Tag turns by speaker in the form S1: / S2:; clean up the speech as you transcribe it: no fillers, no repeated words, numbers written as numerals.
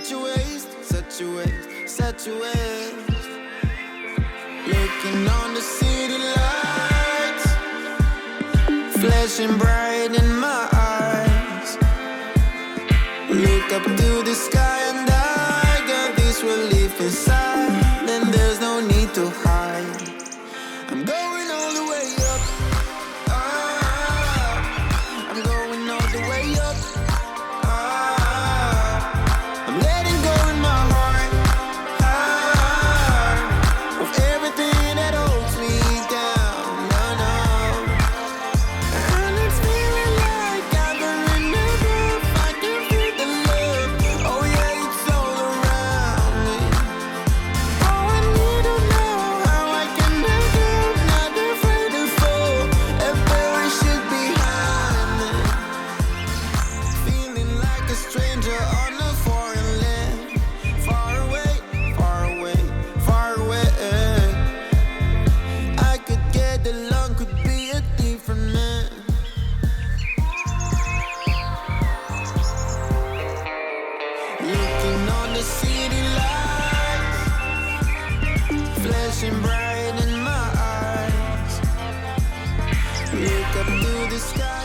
S1: set your waist, set your waist, set your waist. Looking on the city lights, flashing bright in my eyes. Look up to the sky and I got this relief inside. Then there's no need to hide. I'm going all the way up. Ah, I'm going all the way up. Ah, I'm letting go in my heart. Ah, of everything that holds me down. No, no. And it's feeling like I'm in the roof. I can feel the love. Oh yeah, it's all around me. Oh, I need to know how I can make it. Not afraid to fall. A parachute behind me. Feeling like a stranger on a foreign land. Far away, far away, far away. I could get along, could be a different man. Looking on the city lights, flashing bright in my eyes. Look up to the sky.